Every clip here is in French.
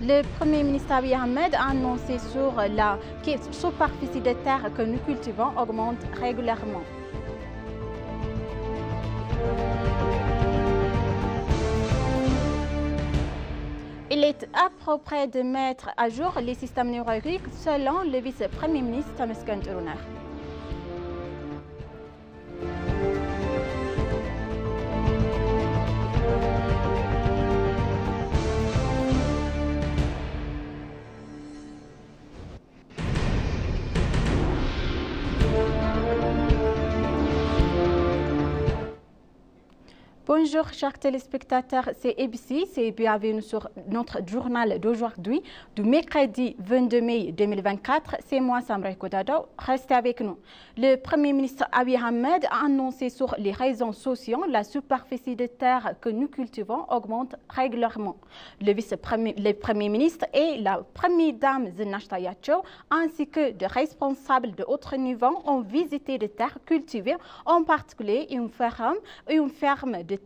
Le Premier ministre Abiy Ahmed a annoncé sur la superficie de terre que nous cultivons augmente régulièrement. Il est approprié de mettre à jour les systèmes numériques selon le vice-premier ministre Temesgen Turuner. Bonjour chers téléspectateurs, c'est ABC, c'est bienvenue sur notre journal d'aujourd'hui, du mercredi 22 mai 2024. C'est moi Samra Kodado, restez avec nous. Le Premier ministre Abiy Ahmed a annoncé sur les réseaux sociaux la superficie de terre que nous cultivons augmente régulièrement. Le Premier ministre et la Première dame Zinashta Yacho ainsi que des responsables de haut niveau ont visité des terres cultivées, en particulier une ferme de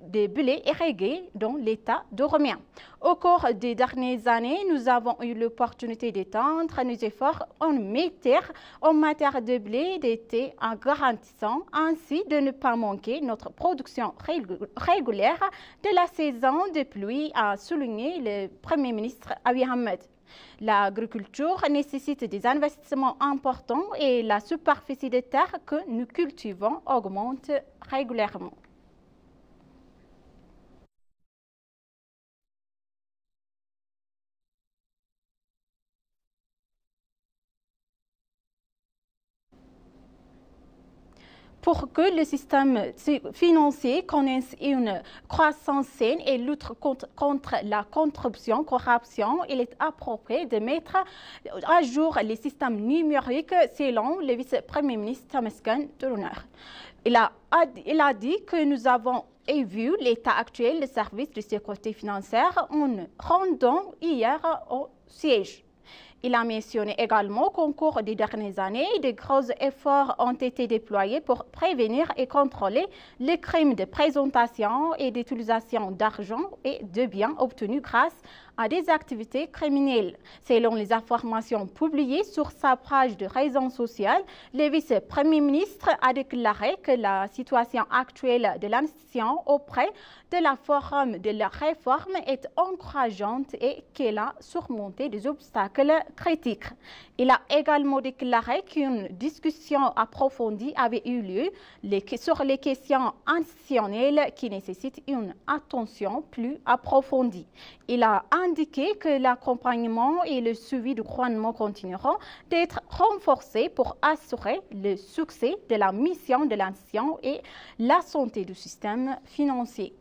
des blés irrigués dans l'état d'Oromia. Au cours des dernières années, nous avons eu l'opportunité d'étendre nos efforts en matière de blé d'été en garantissant ainsi de ne pas manquer notre production régulière de la saison de pluie, a souligné le Premier ministre Abiy Ahmed. L'agriculture nécessite des investissements importants et la superficie de terre que nous cultivons augmente régulièrement. Pour que le système financier connaisse une croissance saine et lutte contre la corruption, il est approprié de mettre à jour les systèmes numériques selon le vice-premier ministre Temesgen Turuner. Il a dit que nous avons vu l'état actuel des services de sécurité financière en rendant hier au siège. Il a mentionné également qu'au cours des dernières années, de gros efforts ont été déployés pour prévenir et contrôler les crimes de présentation et d'utilisation d'argent et de biens obtenus grâce à des activités criminelles. Selon les informations publiées sur sa page de réseau social, le vice-premier ministre a déclaré que la situation actuelle de l'institution auprès de la forum de la réforme est encourageante et qu'elle a surmonté des obstacles critiques. Il a également déclaré qu'une discussion approfondie avait eu lieu sur les questions institutionnelles qui nécessitent une attention plus approfondie. Il a indiqué que l'accompagnement et le suivi du gouvernement continueront d'être renforcés pour assurer le succès de la mission de l'institution et la santé du système financier.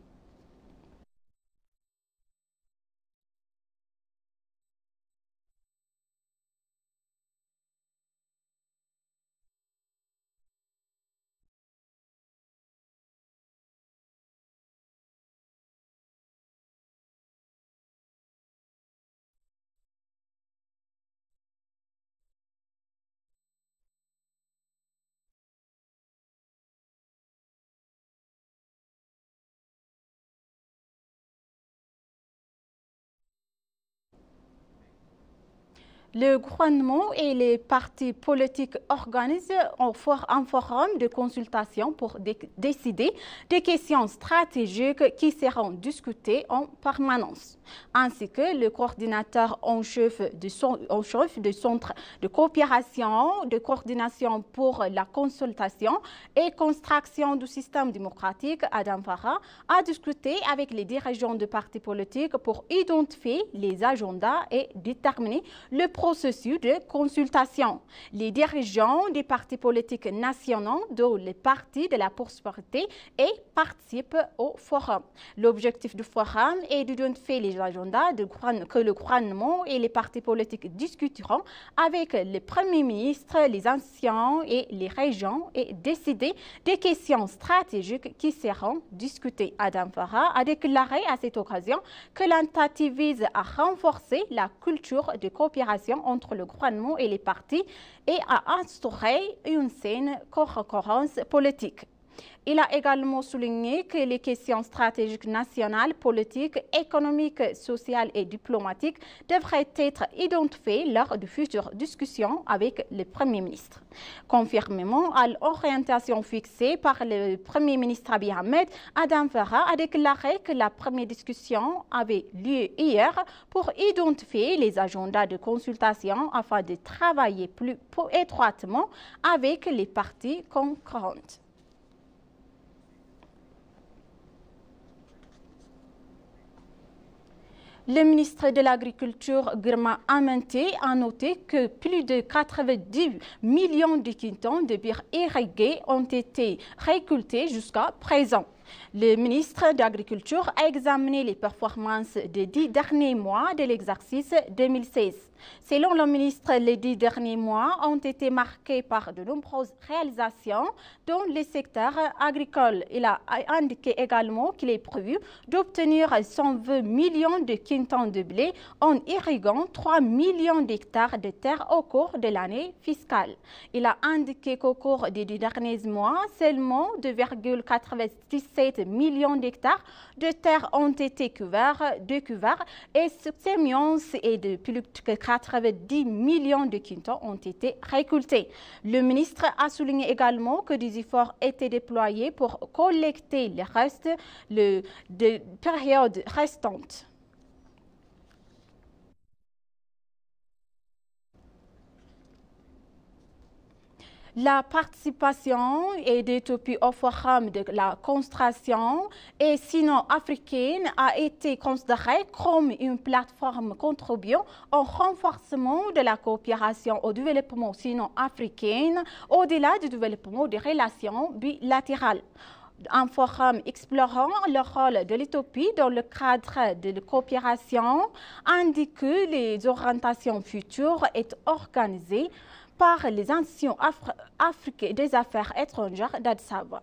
Le gouvernement et les partis politiques organisent un forum de consultation pour décider des questions stratégiques qui seront discutées en permanence, ainsi que le coordinateur en chef du Centre de coopération, de coordination pour la consultation et construction du système démocratique, Adam Farah, a discuté avec les dirigeants de partis politiques pour identifier les agendas et déterminer le processus de consultation. Les dirigeants des partis politiques nationaux, dont les partis de la prospérité, participent au forum. L'objectif du forum est d'identifier les agendas que le gouvernement et les partis politiques discuteront avec le Premier ministre, les institutions et les régions et décider des questions stratégiques qui seront discutées. Adam Farah a déclaré à cette occasion que l'entité vise à renforcer la culture de coopération entre le gouvernement et les partis et à instaurer une saine concurrence politique. Il a également souligné que les questions stratégiques nationales, politiques, économiques, sociales et diplomatiques devraient être identifiées lors de futures discussions avec le Premier ministre. Conformément à l'orientation fixée par le Premier ministre Abiy Ahmed, Adam Farah a déclaré que la première discussion avait lieu hier pour identifier les agendas de consultation afin de travailler plus étroitement avec les parties concurrentes. Le ministre de l'Agriculture, Girma Amanté, a noté que plus de 90 millions de quintons de bière irrigués ont été récoltés jusqu'à présent. Le ministre de l'Agriculture a examiné les performances des 10 derniers mois de l'exercice 2016. Selon le ministre, les 10 derniers mois ont été marqués par de nombreuses réalisations dans le secteur agricole. Il a indiqué également qu'il est prévu d'obtenir 120 millions de quintons de blé en irriguant 3 millions d'hectares de terre au cours de l'année fiscale. Il a indiqué qu'au cours des 10 derniers mois, seulement 2,97 millions d'hectares de terre ont été couverts et semences et de plus que 90 millions de quintons ont été récoltés. Le ministre a souligné également que des efforts étaient déployés pour collecter les restes de périodes restantes. La participation d'Éthiopie au Forum de la concentration et sino-africaine a été considérée comme une plateforme contribuant au renforcement de la coopération au développement sino-africaine au-delà du développement des relations bilatérales. Un forum explorant le rôle de l'Éthiopie dans le cadre de la coopération indique que les orientations futures sont organisées par les institutions africaines des affaires étrangères d'Addis Abeba.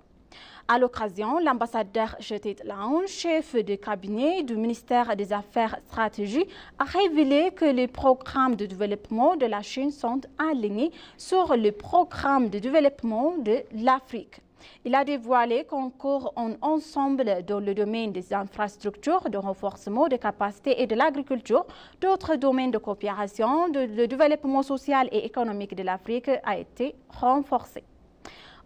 À l'occasion, l'ambassadeur Judith Laon, chef de cabinet du ministère des Affaires stratégiques, a révélé que les programmes de développement de la Chine sont alignés sur le programme de développement de l'Afrique. Il a dévoilé qu'on court ensemble dans le domaine des infrastructures, de renforcement des capacités et de l'agriculture. D'autres domaines de coopération, le développement social et économique de l'Afrique a été renforcé.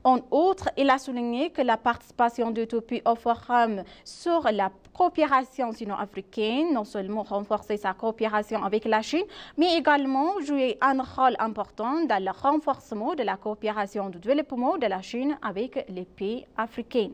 En outre, il a souligné que la participation d'Éthiopie au forum sur la coopération sino-africaine, non seulement renforcer sa coopération avec la Chine, mais également jouer un rôle important dans le renforcement de la coopération de développement de la Chine avec les pays africains.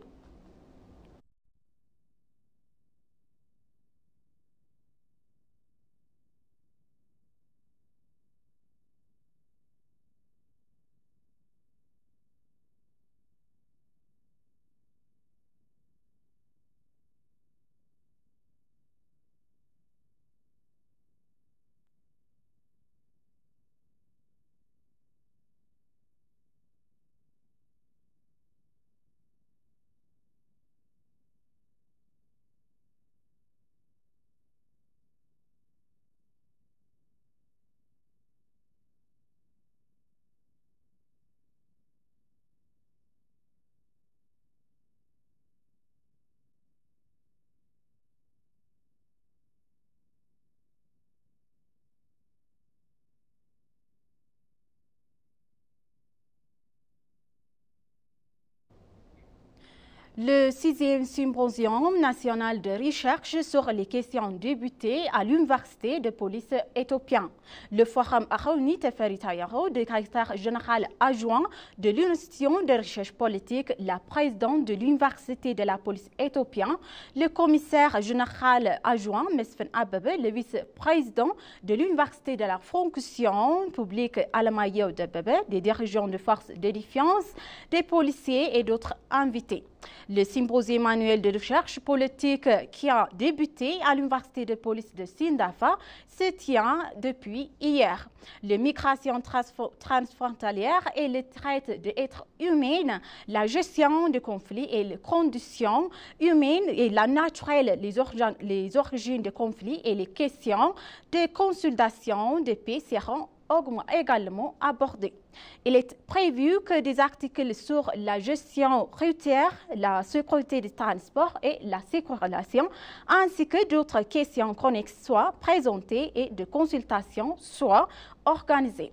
Le 6e symposium national de recherche sur les questions débuté à l'université de police éthiopienne. Le forum a réuni Teferi Tayaro, directeur général adjoint de l'institution de recherche politique, la présidente de l'université de la police éthiopienne, le commissaire général adjoint Mesfen Abebe, le vice-président de l'université de la fonction publique Alamayo d'Abebe, des dirigeants de forces de défense, des policiers et d'autres invités. Le symposium annuel de recherche politique qui a débuté à l'université de police de Sindafa se tient depuis hier. Les migrations transfrontalières et le traite d'êtres humains, la gestion des conflits et les conditions humaines et la naturelle, les origines des conflits et les questions de consultation de paix seront également abordés. Il est prévu que des articles sur la gestion routière, la sécurité des transports et la circulation, ainsi que d'autres questions connexes soient présentées et de consultations soient organisées.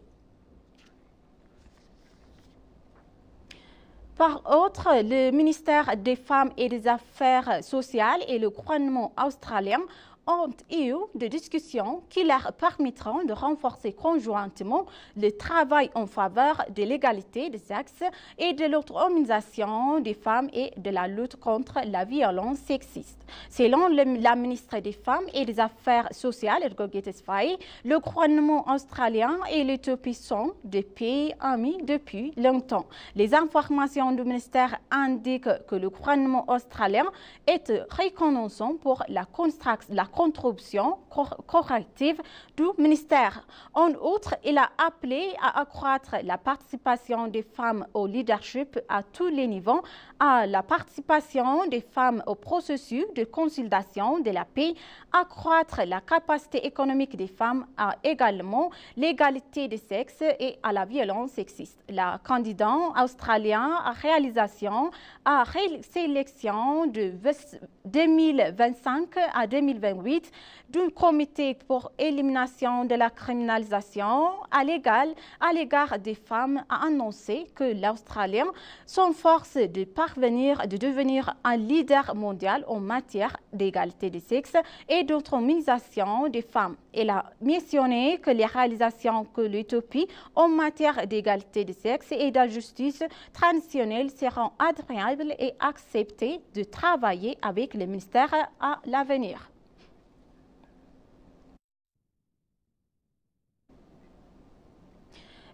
Par outre, le ministère des Femmes et des Affaires sociales et le gouvernement australien ont eu des discussions qui leur permettront de renforcer conjointement le travail en faveur de l'égalité des sexes et de l'autonomisation des femmes et de la lutte contre la violence sexiste. Selon la ministre des Femmes et des Affaires sociales, Ergoget Tesfaye, le gouvernement australien et l'Éthiopie sont des pays amis depuis longtemps. Les informations du ministère indiquent que le gouvernement australien est reconnaissant pour la contribution corrective du ministère. En outre, il a appelé à accroître la participation des femmes au leadership à tous les niveaux, à la participation des femmes au processus de consolidation de la paix, accroître la capacité économique des femmes, à également l'égalité des sexes et à la violence sexiste. Le candidat australien à réalisation à sélection de 2025 à 2028 d'un comité pour élimination de la criminalisation à l'égard des femmes a annoncé que l'Australien s'efforce de devenir un leader mondial en matière d'égalité des sexes et d'autonomisation des femmes. Elle a mentionné que les réalisations que l'Éthiopie en matière d'égalité des sexes et de justice transitionnelle seront agréables et acceptées de travailler avec le ministère à l'avenir.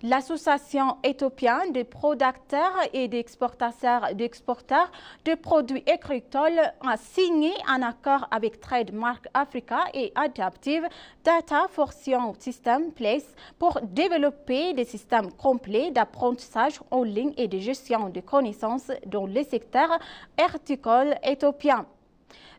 L'Association éthiopienne des producteurs et d'exportateurs de produits agricoles a signé un accord avec Trademark Africa et Adaptive Data Fusion System Place pour développer des systèmes complets d'apprentissage en ligne et de gestion de connaissances dans le secteur horticole éthiopien.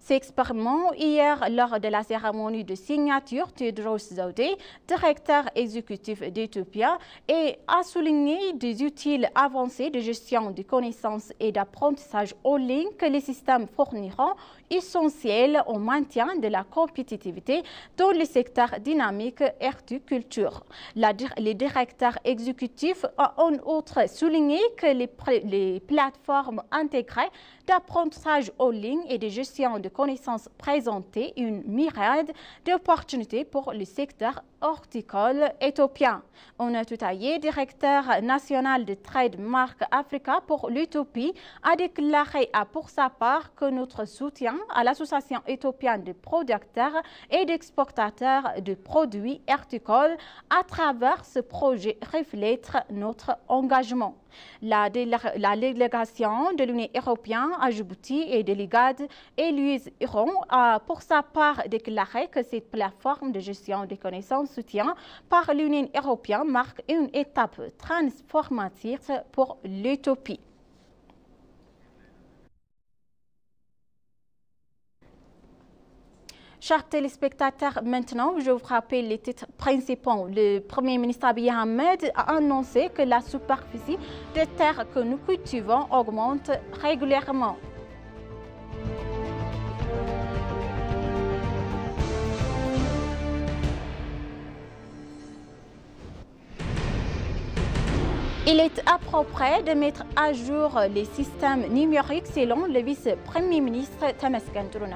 S'exprimant hier lors de la cérémonie de signature, Tedros Zaudé, directeur exécutif d'Éthiopie, a souligné des utiles avancés de gestion de connaissances et d'apprentissage en ligne que les systèmes fourniront, essentiels au maintien de la compétitivité dans le secteur dynamique horticulture. Le directeur exécutif a en outre souligné que les plateformes intégrées d'apprentissage en ligne et de gestion de connaissances présentaient une myriade d'opportunités pour le secteur horticole éthiopien. Onat Tutaye, directeur national de Trademark Africa pour l'Éthiopie, a déclaré pour sa part que notre soutien à l'Association éthiopienne de producteurs et d'exportateurs de produits horticoles à travers ce projet reflète notre engagement. La délégation de l'Union européenne à Djibouti et de l'IGAD, Louise Huron, a pour sa part déclaré que cette plateforme de gestion des connaissances soutien par l'Union européenne marque une étape transformative pour l'Éthiopie. Chers téléspectateurs, maintenant, je vous rappelle les titres principaux. Le Premier ministre Abiy Ahmed a annoncé que la superficie des terres que nous cultivons augmente régulièrement. Il est approprié de mettre à jour les systèmes numériques selon le vice-premier ministre Temesgen Turuner.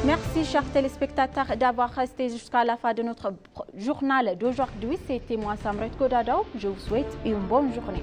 Merci, chers téléspectateurs, d'avoir resté jusqu'à la fin de notre journal d'aujourd'hui. C'était moi, Samret Kodado. Je vous souhaite une bonne journée.